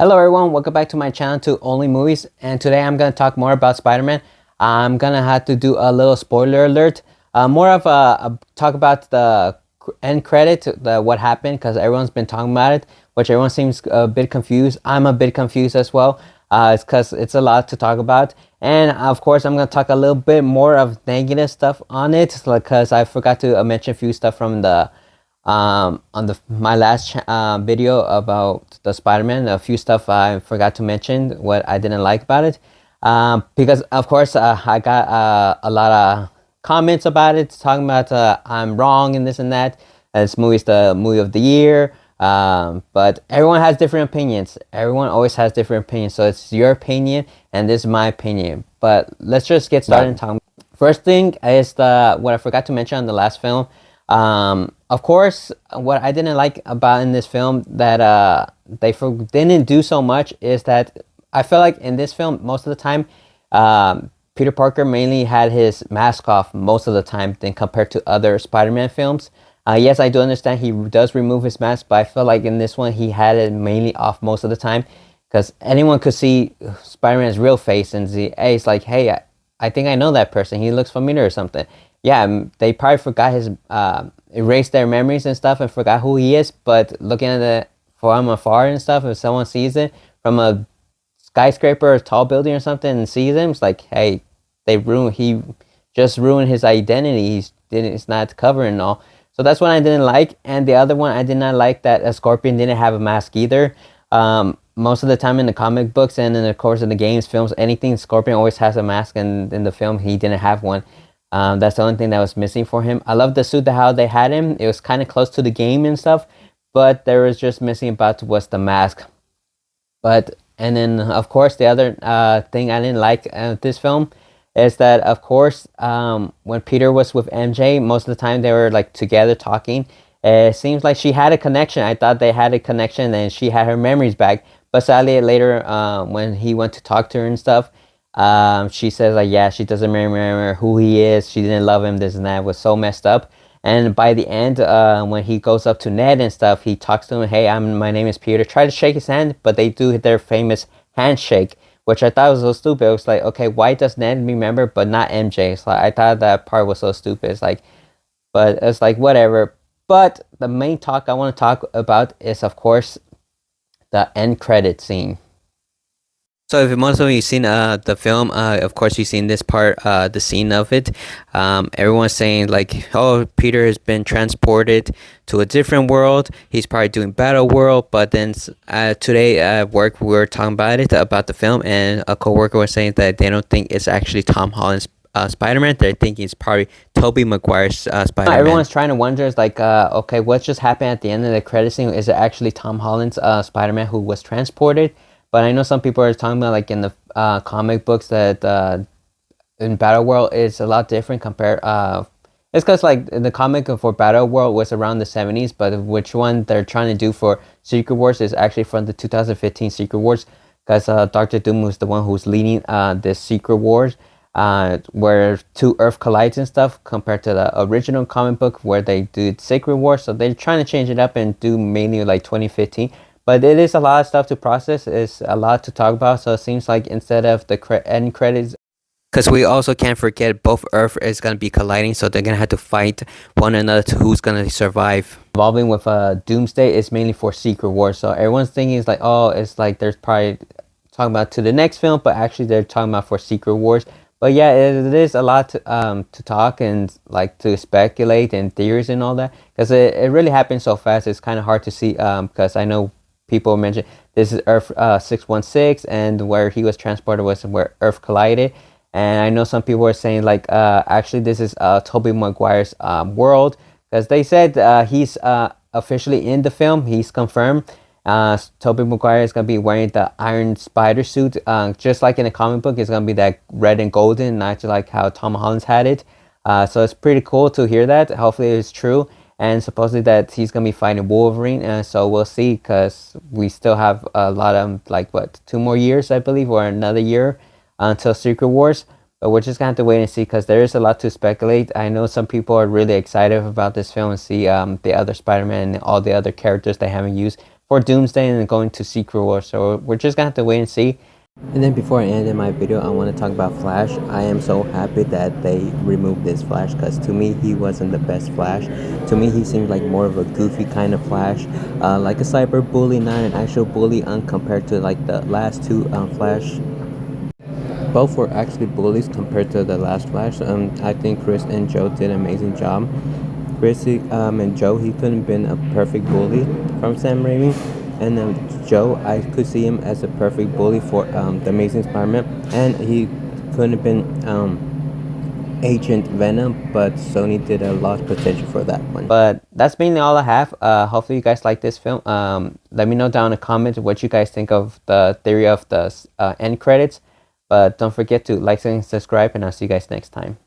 Hello everyone, welcome back to my channel to Only Movies, and today I'm going to talk more about Spider-Man. I'm going to have to do a little spoiler alert, more of a talk about the end credit, what happened, because everyone's been talking about it, which everyone seems a bit confused. I'm a bit confused as well. It's because it's a lot to talk about, and of course I'm going to talk a little bit more of negative stuff on it, because I forgot to mention a few stuff from the on the my last video about the Spider-Man. A few stuff I forgot to mention what I didn't like about it, because of course I got a lot of comments about it talking about I'm wrong and this and that. This movie's the movie of the year, but everyone has different opinions. Everyone always has different opinions, so it's your opinion and this is my opinion. But let's just get started and talk. First thing is the what I forgot to mention on the last film. Of course, what I didn't like about in this film that didn't do so much is that I feel like in this film most of the time, Peter Parker mainly had his mask off most of the time than compared to other Spider-Man films. Yes, I do understand he does remove his mask, but I feel like in this one he had it mainly off most of the time because anyone could see Spider-Man's real face and see, hey, it's like, hey, I think I know that person. He looks familiar or something. Yeah, they probably forgot his erased their memories and stuff and forgot who he is. But looking at it from afar and stuff, if someone sees it from a skyscraper or tall building or something and sees him, it's like, hey, he just ruined his identity. It's not covering and all. So that's one I didn't like. And the other one I did not like that a Scorpion didn't have a mask either. Most of the time in the comic books and in the course of the games, films, anything, Scorpion always has a mask, and in the film he didn't have one. That's the only thing that was missing for him. I love the suit, how they had him. It was kind of close to the game and stuff, but there was just missing about was the mask. But and then of course the other thing I didn't like this film is that of course when Peter was with MJ, most of the time they were like together talking. It seems like she had a connection. I thought they had a connection and she had her memories back. But sadly later when he went to talk to her and stuff, she says like, yeah, she doesn't remember who he is. She didn't love him. This and that. It was so messed up. And by the end, when he goes up to Ned and stuff, he talks to him. Hey, my name is Peter. Try to shake his hand, but they do their famous handshake, which I thought was so stupid. It was like, okay, why does Ned remember but not MJ? So I thought that part was so stupid. It's like, but it's like whatever. But the main talk I want to talk about is, of course, the end credit scene. So if most of you seen the film, of course you've seen this part, the scene of it. Everyone's saying like, oh, Peter has been transported to a different world. He's probably doing Battle World. But then today at work we were talking about it, about the film, and a coworker was saying that they don't think it's actually Tom Holland's Spider-Man. They're thinking it's probably Tobey Maguire's Spider-Man. Everyone's trying to wonder, is like, okay, what just happened at the end of the credit scene? Is it actually Tom Holland's Spider-Man who was transported? But I know some people are talking about like in the comic books that in Battle World is a lot different compared. It's because like the comic for Battle World was around the 70s, but which one they're trying to do for Secret Wars is actually from the 2015 Secret Wars, because Doctor Doom was the one who's leading this Secret Wars, where two Earth collides and stuff, compared to the original comic book where they do Secret Wars. So they're trying to change it up and do mainly like 2015. But it is a lot of stuff to process. It's a lot to talk about. So it seems like instead of the end credits, because we also can't forget both Earth is going to be colliding. So they're going to have to fight one another to who's going to survive. Involving with Doomsday is mainly for Secret Wars. So everyone's thinking is like, oh, it's like there's probably talking about to the next film. But actually they're talking about for Secret Wars. But yeah, it is a lot to talk and like to speculate and theories and all that. Because it really happens so fast. It's kind of hard to see because I know people mentioned this is Earth 616, and where he was transported was where Earth collided. And I know some people were saying like, actually this is Tobey Maguire's world, because they said he's officially in the film. He's confirmed. Tobey Maguire is gonna be wearing the Iron Spider suit, just like in the comic book. It's gonna be that red and golden, not like how Tom Holland's had it. So it's pretty cool to hear that. Hopefully it's true. And supposedly that he's gonna be fighting Wolverine, and so we'll see, because we still have a lot of like 2 more years, I believe, or another year until Secret Wars. But we're just gonna have to wait and see, because there is a lot to speculate. I know some people are really excited about this film and see the other Spider-Man and all the other characters they haven't used for Doomsday and going to Secret War. So we're just gonna have to wait and see. And then before I end my video, I want to talk about Flash. I am so happy that they removed this Flash, because to me he wasn't the best Flash. To me he seemed like more of a goofy kind of Flash, like a cyber bully, not an actual bully, compared to like the last two Flash. Both were actually bullies compared to the last Flash. I think Chris and Joe did an amazing job. Chris and Joe, he couldn't have been a perfect bully from Sam Raimi. And Joe, I could see him as a perfect bully for the Amazing Spider-Man. And he couldn't have been Agent Venom, but Sony did a lot of potential for that one. But that's mainly all I have. Hopefully you guys like this film. Let me know down in the comments what you guys think of the theory of the end credits. But don't forget to like and subscribe, and I'll see you guys next time.